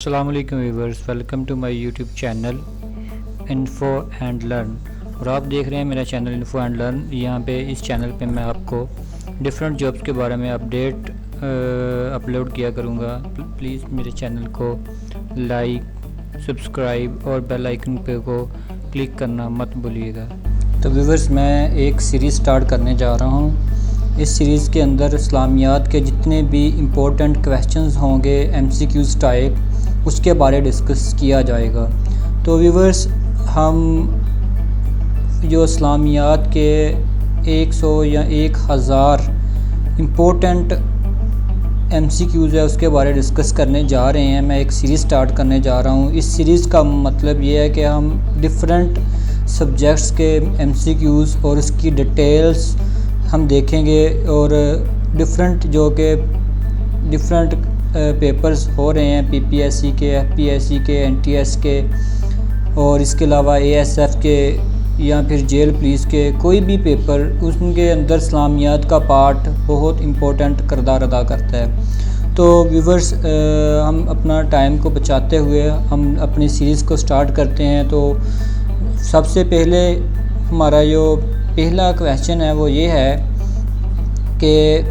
अस्सलामुअलैकुम viewers, welcome to my YouTube channel info and learn. और आप देख रहे हैं मेरा चैनल इन्फो एंड लर्न। यहाँ पे इस चैनल पे मैं आपको डिफरेंट जॉब्स के बारे में अपडेट अपलोड किया करूँगा। प्लीज़ मेरे चैनल को लाइक, सब्सक्राइब और बेल आइकन पे को क्लिक करना मत भूलिएगा। तो व्यूअर्स, मैं एक सीरीज़ स्टार्ट करने जा रहा हूँ। इस सीरीज़ के अंदर इस्लामियात के जितने भी इम्पोर्टेंट क्वेश्चंस होंगे MCQs टाइप, उसके बारे डिस्कस किया जाएगा। तो व्यूअर्स, हम जो इस्लामियात के 100 या 1000 इम्पोर्टेंट MCQs है उसके बारे डिस्कस करने जा रहे हैं। मैं एक सीरीज़ स्टार्ट करने जा रहा हूँ। इस सीरीज़ का मतलब ये है कि हम डिफरेंट सब्जेक्ट्स के MCQs और उसकी डिटेल्स हम देखेंगे और डिफरेंट पेपर्स हो रहे हैं PPSC के, FPSC के, NTS के और इसके अलावा ASF के या फिर जेल पुलिस के, कोई भी पेपर उनके अंदर इस्लामियात का पार्ट बहुत इम्पोर्टेंट किरदार अदा करता है। तो व्यूवर्स, हम अपना टाइम को बचाते हुए हम अपनी सीरीज़ को स्टार्ट करते हैं। तो सबसे पहले हमारा जो पहला क्वेश्चन है वो ये है कि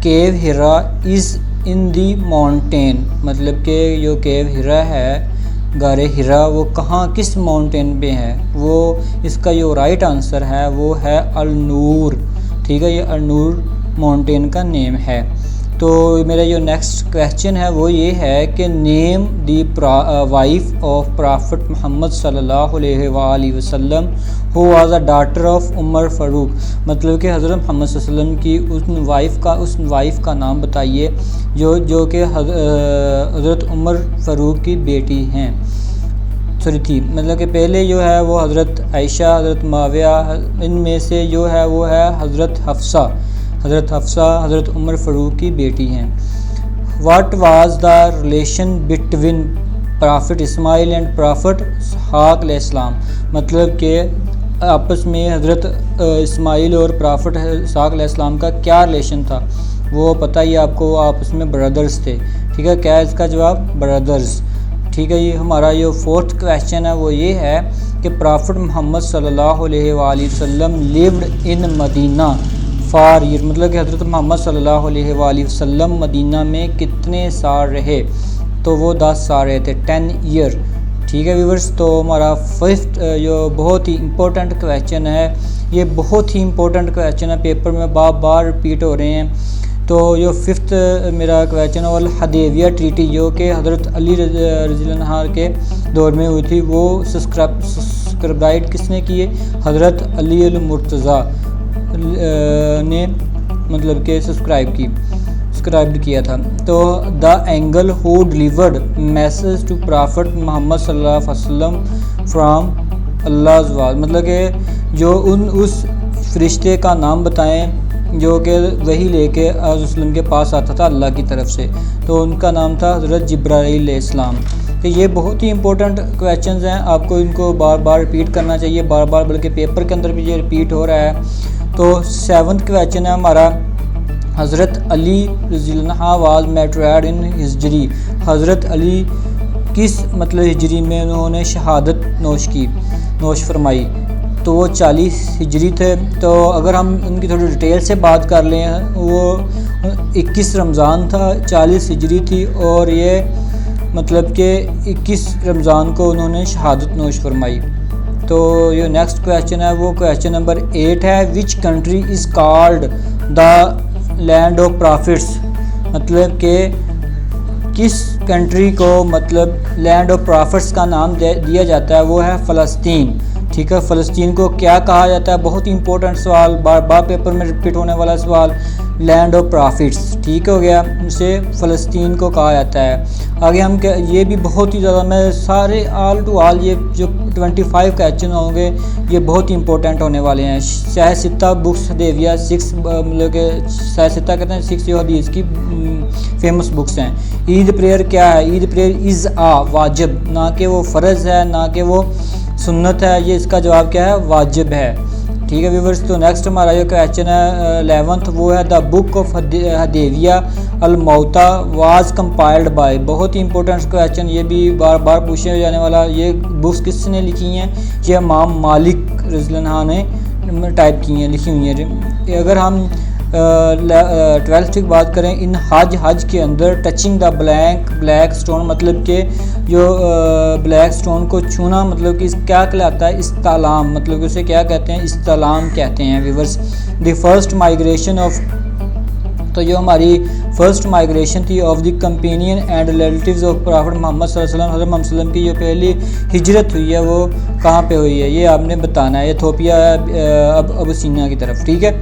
केव हिरा इज़ इन दी माउंटेन, मतलब कि जो केव हिरा है, गारे हिरा, वो कहाँ किस माउंटेन पे है। वो इसका जो राइट आंसर है वो है अल नूर। ठीक है, ये अल नूर माउंटेन का नेम है। तो मेरा जो नेक्स्ट क्वेश्चन है वो ये है कि name the wife of prophet Muhammad सल्लल्लाहु अलैहि वसल्लम who was a daughter of Umar Farooq, मतलब कि हज़रत मोहम्मद सल्लल्लाहु अलैहि वसल्लम की उस वाइफ का नाम बताइए जो कि हज़रत उमर फ़ारूक की बेटी हैं, थी। मतलब कि पहले जो है वो हज़रत आयशा, हज़रत माविया, इनमें से जो है वो है हज़रत हफ्सा हज़रत उमर फ़ारूक की बेटी हैं। What was the relation between prophet Ismail and prophet Ishaq अलैहिस्सलाम, मतलब कि आपस में हज़रत इस्माइल और प्रॉफिट इसहाक़ अलैहिस्सलाम का क्या रिलेशन था। वो पता ही आपको, आपस में ब्रदर्स थे। ठीक है, क्या है इसका जवाब? ब्रदर्स। ठीक है, ये हमारा जो फोर्थ क्वेश्चन है वो ये है कि प्रॉफिट मोहम्मद सल्लल्लाहु अलैहि वसल्लम lived in Medina for year, मतलब कि हज़रत मोहम्मद सल्लल्लाहु अलैहि वसल्लम मदीना में कितने साल रहे। तो वो 10 साल रहे थे, 10 ईयर। ठीक है व्यूअर्स, तो हमारा फिफ्थ जो बहुत ही इम्पोर्टेंट क्वेश्चन है, ये बहुत ही इम्पोर्टेंट क्वेश्चन है, पेपर में बार बार रिपीट हो रहे हैं। तो जो फिफ्थ मेरा क्वेश्चन है वो हदैबिया ट्रीटी, जो कि हज़रत अली रज़ियल्लाहु अन्हु के दौर में हुई थी, वो सब्सक्राइब किसने किए? हज़रत अली अल मुर्तज़ा ने मतलब के सब्सक्राइब किया था। तो the angel who delivered message to prophet Muhammad सल्लल्लाहु अलैहि वसल्लम फ्राम अल्लाह वाज, मतलब कि जो उस फरिश्ते का नाम बताएं जो कि वही लेके वसल्लम के पास आता था अल्लाह की तरफ से। तो उनका नाम था हज़रत जिब्राईल अलैहिस्सलाम। तो ये बहुत ही इंपॉर्टेंट क्वेश्चंस हैं, आपको इनको बार बार रिपीट करना चाहिए, बल्कि पेपर के अंदर भी ये रिपीट हो रहा है। तो सेवन्थ क्वेश्चन है हमारा, हज़रत अली रज़ियल्लाहु अन्हु वाज मैट्रिड इन हिजरी, हज़रत अली किस मतलब हिजरी में उन्होंने शहादत नोश फरमाई। तो वो 40 हिजरी थे। तो अगर हम उनकी थोड़ी डिटेल से बात कर लें, वो 21 रमज़ान था, 40 हिजरी थी, और ये मतलब कि 21 रमज़ान को उन्होंने शहादत नोश फरमाई। तो ये नेक्स्ट क्वेश्चन है वो क्वेश्चन नंबर 8 है, which country is called the land of profits, मतलब कि किस कंट्री को मतलब लैंड ऑफ प्रॉफिट्स का नाम दिया जाता है, वो है फ़लस्तीन। ठीक है, फ़लस्तीन को क्या कहा जाता है? बहुत ही इंपॉर्टेंट सवाल, बार बार पेपर में रिपीट होने वाला सवाल, लैंड ऑफ प्रॉफिट्स। ठीक हो गया, उसे फ़लस्तीन को कहा जाता है। आगे हम ये भी बहुत ही ज़्यादा, मैं सारे ऑल टू ऑल ये जो 25 क्वेश्चन होंगे ये बहुत ही इंपॉर्टेंट होने वाले हैं। शाह बुक्स हदैबिया 6, मतलब कि शाह कहते हैं 6 जो हदीस की फेमस बुक्स हैं। ईद प्रेयर क्या है? ईद प्रेयर इज़ आ वाजिब, ना कि वो फ़र्ज़ है ना कि वो सुन्नत है। ये इसका जवाब क्या है? वाजिब है। ठीक है व्यूवर्स। तो नेक्स्ट हमारा जो क्वेश्चन है 11th, वो है द बुक ऑफ हदेविया अल मौता वाज कंपाइल्ड बाय। बहुत ही इंपॉर्टेंट क्वेश्चन, ये भी बार बार पूछे जाने वाला। ये बुक्स किसने लिखी हैं? ये इमाम मालिक रज़ियल्लाहु अन्हु ने टाइप की हैं, लिखी हुई हैं। अगर हम 12th की बात करें, इन हज के अंदर टचिंग द ब्लैक स्टोन, मतलब कि जो ब्लैक स्टोन को छूना मतलब कि क्या कहलाता है? इस्तालाम, मतलब कि उसे क्या कहते हैं? इस्तालाम कहते हैं viewers. The first migration of, तो जो हमारी फर्स्ट माइग्रेशन थी of the companion and relatives of prophet Muhammad सल्लल्लाहु अलैहि वसल्लम, हज़रत मोहम्मद की जो पहली हिजरत हुई है वो कहाँ पे हुई है? ये आपने बताना है। इथोपिया अबसीनिया की तरफ, ठीक है।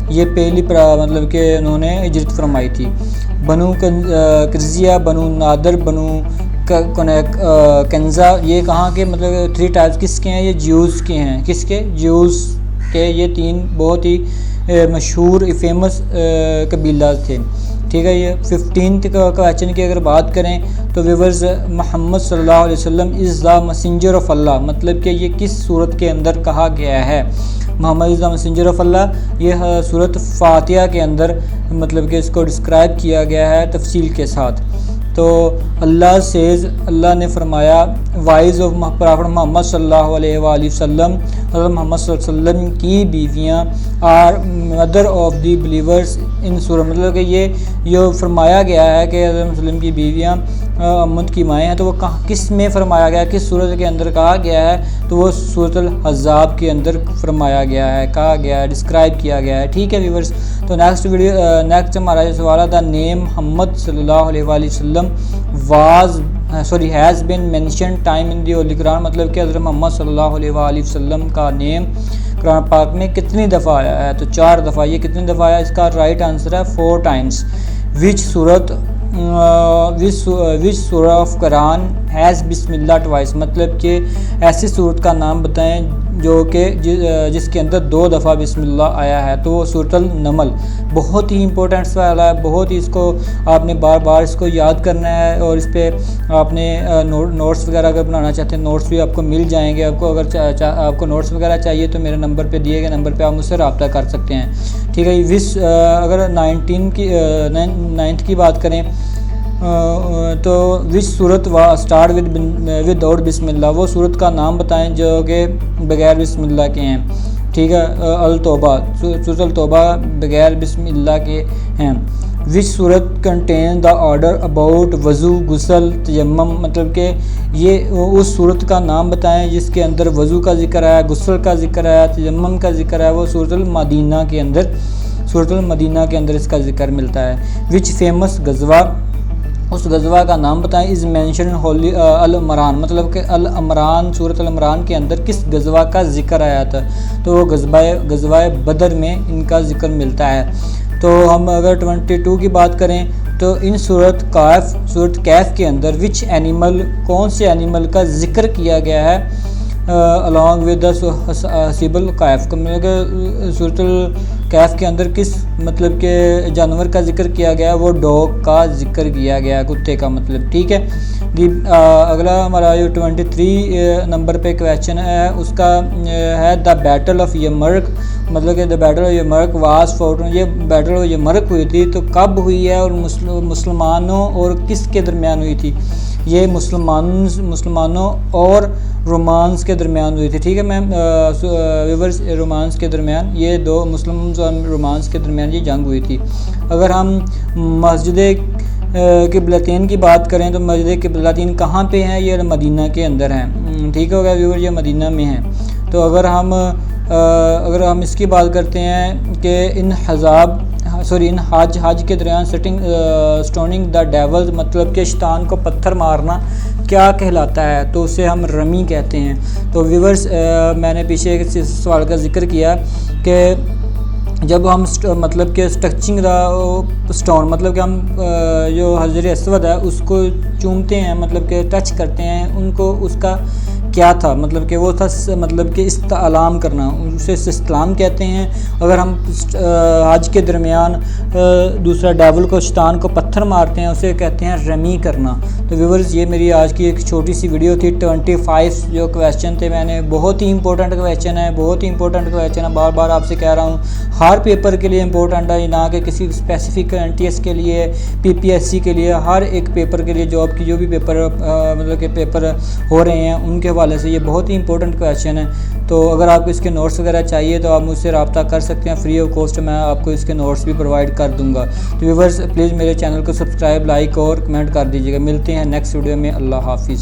ये पहली मतलब कि उन्होंने हिजरत फरमाई थी। बनु कर्जिया, बनु नादर, बनु कंजा, ये कहाँ के मतलब 3 टाइप्स किसके हैं? ये ज्यूज़ के हैं। किसके? ज्यूज़ के। ये 3 बहुत ही मशहूर फेमस कबीला थे, ठीक है। ये 15th क्वेश्चन की अगर बात करें तो व्यूअर्स, मोहम्मद सल्लल्लाहु अलैहि वसल्लम इज़ द मैसेंजर ऑफ अल्लाह, मतलब कि ये किस सूरत के अंदर कहा गया है? Muhammad is the messenger of Allah, ये सूरत फातिहा के अंदर मतलब कि इसको डिस्क्राइब किया गया है तफसील के साथ। तो अल्लाह सेज़, अल्लाह ने फरमाया, वाइज ऑफ प्रॉफिट मोहम्मद सल्लल्लाहु अलैहि वसल्लम, हज़रत मोहम्मद सल्लल्लाहु अलैहि वसल्लम की बीवियाँ are mother of the believers in सूरत, मतलब कि ये फरमाया गया है कि हज़रत वसल्लम की बीवियाँ उम्मत की माएँ हैं। तो वो कहाँ किस में फरमाया गया, किस सूरत के अंदर कहा गया है? तो वो सूरत अल अहज़ाब के अंदर फरमाया गया है, कहा गया है, डिस्क्राइब किया गया है, ठीक है व्यूअर्स। तो नेक्स्ट हमारा जो सवाल है, द नेम मोहम्मद सल्लल्लाहु अलैहि वसल्लम has been mention time in the holy Quran, मतलब कि हज़रत मोहम्मद सल्लल्लाहु अलैहि वसल्लम का नेम कुरान पाक में कितनी दफ़ा आया है? तो 4 दफ़ा। ये कितनी दफ़ा आया? इसका राइट आंसर है 4 times. Which Surat of Quran has Bismillah twice, मतलब कि ऐसी सूरत का नाम बताएं जो कि जिसके अंदर 2 दफ़ा बिस्मिल्लाह आया है। तो वो सूरत अल नमल। बहुत ही इंपॉर्टेंट सवाल है, बहुत ही इसको आपने बार बार इसको याद करना है। और इस पर आपने नोट्स वगैरह अगर बनाना चाहते हैं, नोट्स भी आपको मिल जाएंगे। आपको अगर आपको नोट्स वगैरह चाहिए तो मेरे नंबर पे दिए गए नंबर पे आप मुझसे रब्ता कर सकते हैं, ठीक है। अगर 9th की बात करें तो विच सूरत वा स्टार्ट विदाउट बिस्मिल्लाह, वो सूरत का नाम बताएं जो कि बगैर बिस्मिल्लाह के हैं, ठीक है। अल तौबा, सूरत अल तौबा बगैर बिस्मिल्लाह के हैं। विच सूरत कंटेन द ऑर्डर अबाउट वज़ू गुसल तयम्मुम, मतलब कि ये उस सूरत का नाम बताएं जिसके अंदर वज़ू का जिक्र आया, गुसल का जिक्र आया, तयम्मुम का जिक्र आया। वो सूरत अल मदीना के अंदर, सूरत अल मदीना के अंदर इसका जिक्र मिलता है। विच फेमस गज़वा, उस गज़वा का नाम बताएं। इज़ मेंशन होली अल अमरान, मतलब कि अल अमरान, सूरत अल अमरान के अंदर किस गज़वा का जिक्र आया था? तो वो गज़वा बदर में इनका जिक्र मिलता है। तो हम अगर 22 की बात करें तो इन सूरत कैफ के अंदर विच एनिमल, कौन से एनिमल का जिक्र किया गया है अलॉन्ग विद द हसीबल कैफ, मतलब कि सूरत कैफ के अंदर किस मतलब के जानवर का जिक्र किया गया? वो डॉग का जिक्र किया गया, कुत्ते का मतलब, ठीक है। अगला हमारा जो 23 नंबर पे क्वेश्चन है उसका है द बैटल ऑफ यमर्क, मतलब कि द बैटल ऑफ यमर्क वाज फॉट, ये बैटल ऑफ यमर्क हुई थी तो कब हुई है और मुसलमानों और किसके दरमियान हुई थी? ये मुसलमानों और रोमांस के दरमियान हुई थी, ठीक है मैम। व्यूअर्स, रोमांस के दरमियान, ये 2 मुस्लिम और रोमांस के दरमियान ये जंग हुई थी। अगर हम मस्जिद क़िबलतैन की बात करें तो मस्जिद क़िबलतैन कहाँ पे है? ये मदीना के अंदर है, ठीक हो गया व्यूअर, ये मदीना में है। तो अगर हम इसकी बात करते हैं कि इन हज के दरमियान स्टोनिंग द डेवल्स, मतलब कि शैतान को पत्थर मारना क्या कहलाता है? तो उसे हम रमी कहते हैं। तो व्यूअर्स, मैंने पीछे एक सवाल का जिक्र किया कि जब हम मतलब कि टचिंग द स्टोन, मतलब कि हम जो हजर अस्वद है उसको चूमते हैं, मतलब कि टच करते हैं उनको, उसका क्या था, मतलब कि वो था मतलब कि इस्तेलाम करना, उसे इस्तेलाम कहते हैं। अगर हम हज के दरमियान दूसरा डेविल को, शैतान को पत्थर मारते हैं, उसे कहते हैं रमी करना। तो व्यूअर्स, ये मेरी आज की एक छोटी सी वीडियो थी। 25 जो क्वेश्चन थे मैंने, बहुत ही इंपॉर्टेंट क्वेश्चन है, बहुत ही इंपॉर्टेंट क्वेश्चन है, बार बार आपसे कह रहा हूँ, हर पेपर के लिए इंपॉर्टेंट है, ना कि किसी स्पेसिफिक NTS के लिए, PPSC के लिए, हर एक पेपर के लिए, जॉब की जो भी पेपर मतलब के पेपर हो रहे हैं उनके हवाले से ये बहुत ही इंपॉर्टेंट क्वेश्चन है। तो अगर आपको इसके नोट्स वगैरह चाहिए तो आप मुझसे रब्ता कर सकते हैं, फ्री ऑफ कॉस्ट मैं आपको इसके नोट्स भी प्रोवाइड कर दूंगा। तो व्यूअर्स, प्लीज़ मेरे चैनल को सब्सक्राइब, लाइक और कमेंट कर दीजिएगा। मिलते हैं नेक्स्ट वीडियो में। अल्लाह हाफिज़।